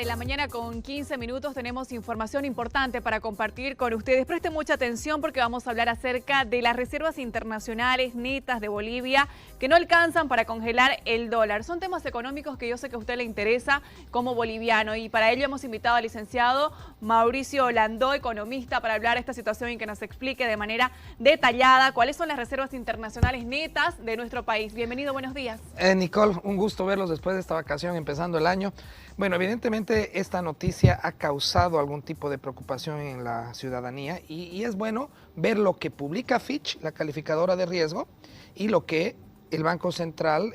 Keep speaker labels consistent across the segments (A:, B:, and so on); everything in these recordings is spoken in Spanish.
A: de la mañana con 15 minutos tenemos información importante para compartir con ustedes. Presten mucha atención porque vamos a hablar acerca de las reservas internacionales netas de Bolivia que no alcanzan para congelar el dólar. Son temas económicos que yo sé que a usted le interesa como boliviano y para ello hemos invitado al licenciado Mauricio Landó, economista, para hablar de esta situación y que nos explique de manera detallada cuáles son las reservas internacionales netas de nuestro país. Bienvenido, buenos días.
B: Nicole, un gusto verlos después de esta vacación empezando el año. Bueno, evidentemente esta noticia ha causado algún tipo de preocupación en la ciudadanía y es bueno ver lo que publica Fitch, la calificadora de riesgo, y lo que el Banco Central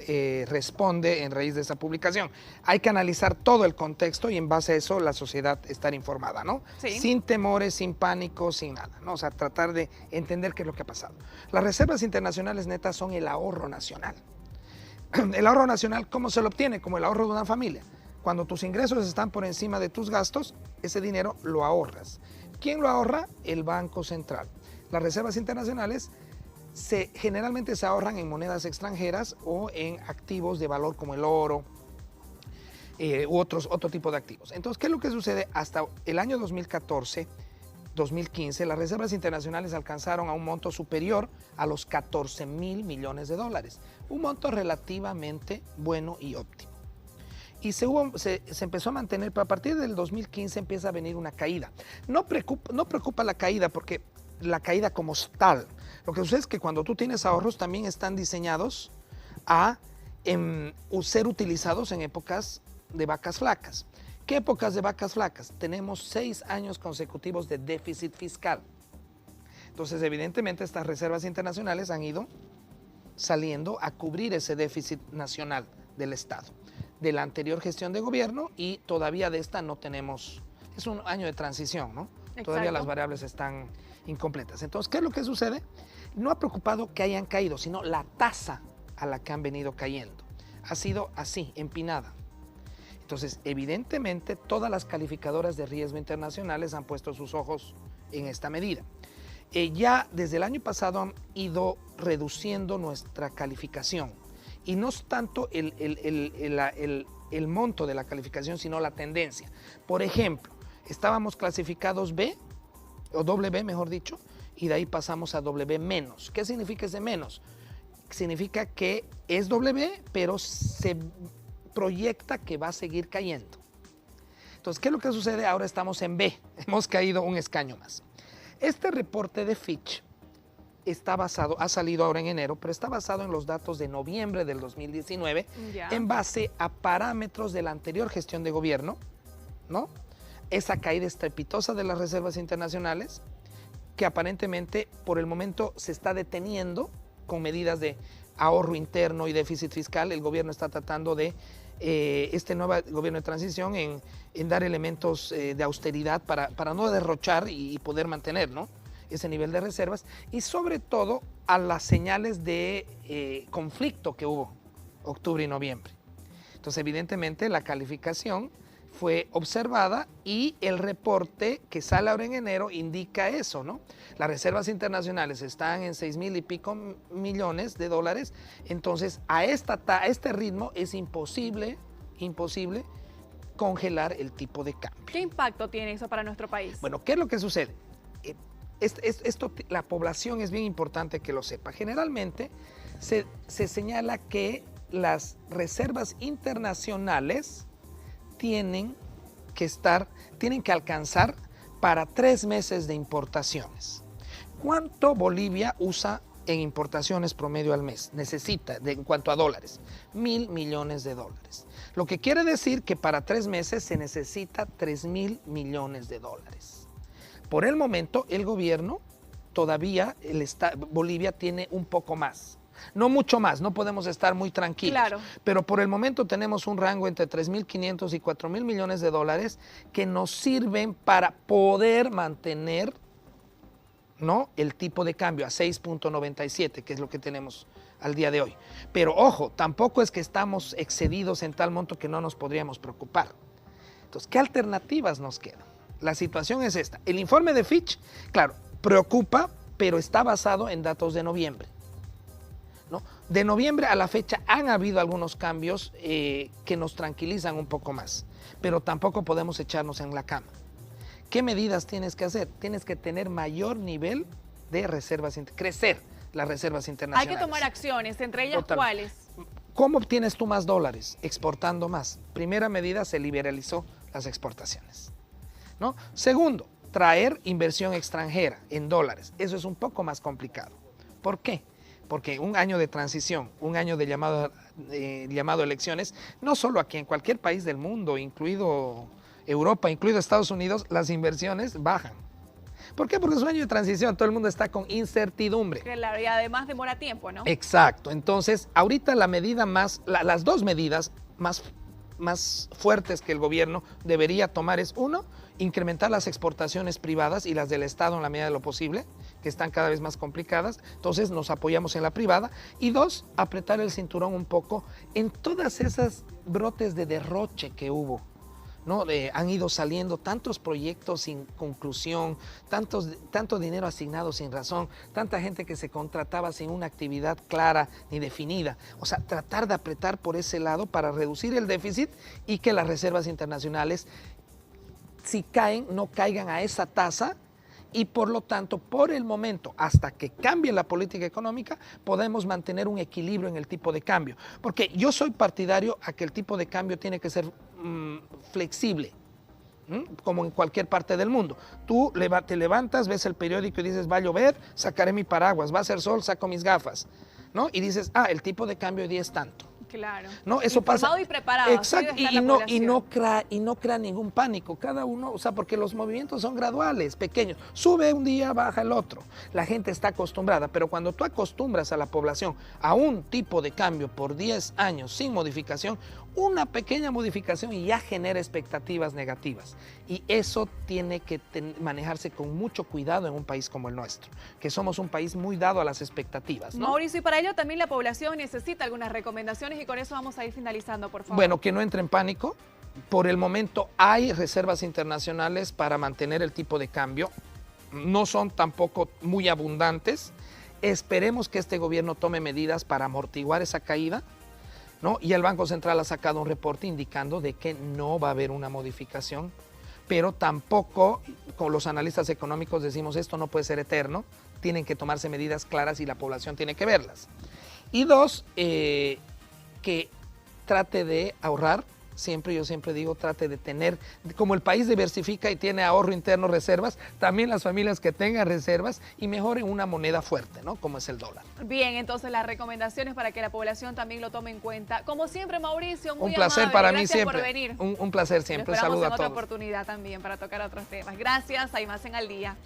B: responde en raíz de esa publicación. Hay que analizar todo el contexto y en base a eso la sociedad estar informada, ¿no?
A: Sí.
B: Sin temores, sin pánico, sin nada, ¿no? O sea, tratar de entender qué es lo que ha pasado. Las reservas internacionales netas son el ahorro nacional. El ahorro nacional, ¿cómo se lo obtiene? Como el ahorro de una familia. Cuando tus ingresos están por encima de tus gastos, ese dinero lo ahorras. ¿Quién lo ahorra? El Banco Central. Las reservas internacionales generalmente se ahorran en monedas extranjeras o en activos de valor como el oro u otro tipo de activos. Entonces, ¿qué es lo que sucede? Hasta el año 2014, 2015, las reservas internacionales alcanzaron a un monto superior a los 14.000 millones de dólares. Un monto relativamente bueno y óptimo. Y se empezó a mantener, pero a partir del 2015 empieza a venir una caída. No preocupa la caída, porque la caída como tal, lo que sucede es que cuando tú tienes ahorros también están diseñados a ser utilizados en épocas de vacas flacas. ¿Qué épocas de vacas flacas? Tenemos 6 años consecutivos de déficit fiscal. Entonces, evidentemente, estas reservas internacionales han ido saliendo a cubrir ese déficit nacional del Estado, de la anterior gestión de gobierno, y todavía de esta no tenemos, es un año de transición, ¿no?
A: Exacto.
B: Todavía las variables están incompletas. Entonces, ¿qué es lo que sucede? No ha preocupado que hayan caído, sino la tasa a la que han venido cayendo. Ha sido así, empinada. Entonces, evidentemente, todas las calificadoras de riesgo internacionales han puesto sus ojos en esta medida. Ya desde el año pasado han ido reduciendo nuestra calificación. Y no es tanto el monto de la calificación, sino la tendencia. Por ejemplo, estábamos clasificados B, o doble B mejor dicho, y de ahí pasamos a doble B menos. ¿Qué significa ese menos? Significa que es doble B, pero se proyecta que va a seguir cayendo. Entonces, ¿qué es lo que sucede? Ahora estamos en B, hemos caído un escaño más. Este reporte de Fitch ha salido ahora en enero, pero está basado en los datos de noviembre del 2019, en base a parámetros de la anterior gestión de gobierno, ¿no? Esa caída estrepitosa de las reservas internacionales, que aparentemente por el momento se está deteniendo con medidas de ahorro interno y déficit fiscal. El gobierno está tratando de, este nuevo gobierno de transición, en dar elementos de austeridad para no derrochar y poder mantener, ¿no?, ese nivel de reservas, y sobre todo a las señales de conflicto que hubo octubre y noviembre. Entonces, evidentemente, la calificación fue observada y el reporte que sale ahora en enero indica eso, ¿no? Las reservas internacionales están en 6.000 y pico millones de dólares, entonces a este ritmo es imposible congelar el tipo de cambio.
A: ¿Qué impacto tiene eso para nuestro país?
B: Bueno, ¿qué es lo que sucede? La población es bien importante que lo sepa. Generalmente se señala que las reservas internacionales tienen que alcanzar para 3 meses de importaciones. ¿Cuánto Bolivia usa en importaciones promedio al mes? Necesita, en cuanto a dólares, 1.000 millones de dólares. Lo que quiere decir que para 3 meses se necesita 3.000 millones de dólares. Por el momento, el gobierno, todavía, Bolivia tiene un poco más. No mucho más, no podemos estar muy tranquilos.
A: Claro.
B: Pero por el momento tenemos un rango entre 3.500 y 4.000 millones de dólares que nos sirven para poder mantener, ¿no?, el tipo de cambio a 6.97, que es lo que tenemos al día de hoy. Pero ojo, tampoco es que estamos excedidos en tal monto que no nos podríamos preocupar. Entonces, ¿qué alternativas nos quedan? La situación es esta. El informe de Fitch, claro, preocupa, pero está basado en datos de noviembre, ¿no? De noviembre a la fecha han habido algunos cambios que nos tranquilizan un poco más, pero tampoco podemos echarnos en la cama. ¿Qué medidas tienes que hacer? Tienes que tener mayor nivel de reservas, crecer las reservas internacionales.
A: Hay que tomar acciones, entre ellas, ¿cuáles?
B: ¿Cómo obtienes tú más dólares? Exportando más. Primera medida, se liberalizó las exportaciones, ¿no? Segundo, traer inversión extranjera en dólares. Eso es un poco más complicado. ¿Por qué? Porque un año de transición, un año de llamado elecciones, no solo aquí, en cualquier país del mundo, incluido Europa, incluido Estados Unidos, las inversiones bajan. ¿Por qué? Porque es un año de transición, todo el mundo está con incertidumbre.
A: Claro, y además demora tiempo, ¿no?
B: Exacto. Entonces, ahorita la medida las dos medidas más fuertes que el gobierno debería tomar es, uno, incrementar las exportaciones privadas y las del Estado en la medida de lo posible, que están cada vez más complicadas, entonces nos apoyamos en la privada, y dos, apretar el cinturón un poco en todas esas brotes de derroche que hubo, ¿no? Han ido saliendo tantos proyectos sin conclusión, tanto dinero asignado sin razón, tanta gente que se contrataba sin una actividad clara ni definida. O sea, tratar de apretar por ese lado para reducir el déficit y que las reservas internacionales, si caen, no caigan a esa tasa, y por lo tanto, por el momento, hasta que cambie la política económica, podemos mantener un equilibrio en el tipo de cambio. Porque yo soy partidario a que el tipo de cambio tiene que ser flexible, como en cualquier parte del mundo. Tú te levantas, ves el periódico y dices, va a llover, sacaré mi paraguas, va a hacer sol, saco mis gafas, ¿no? Y dices, el tipo de cambio hoy día es tanto.
A: Claro.
B: No, eso pasa.
A: Y preparado.
B: Exacto, y no crea ningún pánico. Cada uno, o sea, porque los movimientos son graduales, pequeños. Sube un día, baja el otro. La gente está acostumbrada, pero cuando tú acostumbras a la población a un tipo de cambio por 10 años sin modificación, una pequeña modificación y ya genera expectativas negativas. Y eso tiene que manejarse con mucho cuidado en un país como el nuestro, que somos un país muy dado a las expectativas, ¿no?
A: Mauricio, y para ello también la población necesita algunas recomendaciones, y con eso vamos a ir finalizando, por favor.
B: Bueno, que no entre en pánico. Por el momento hay reservas internacionales para mantener el tipo de cambio. No son tampoco muy abundantes. Esperemos que este gobierno tome medidas para amortiguar esa caída, ¿no? Y el Banco Central ha sacado un reporte indicando de que no va a haber una modificación, pero tampoco, con los analistas económicos decimos, esto no puede ser eterno, tienen que tomarse medidas claras y la población tiene que verlas. Y dos, que trate de ahorrar. Yo siempre digo, trate de tener, como el país diversifica y tiene ahorro interno, reservas, también las familias que tengan reservas y mejoren una moneda fuerte, ¿no? Como es el dólar.
A: Bien, entonces las recomendaciones para que la población también lo tome en cuenta. Como siempre, Mauricio, muy
B: un placer
A: amable.
B: Para
A: Gracias
B: mí siempre.
A: Por venir.
B: Un placer siempre.
A: Saludos a todos.
B: En otra
A: oportunidad también para tocar otros temas. Gracias, hay más en Al Día.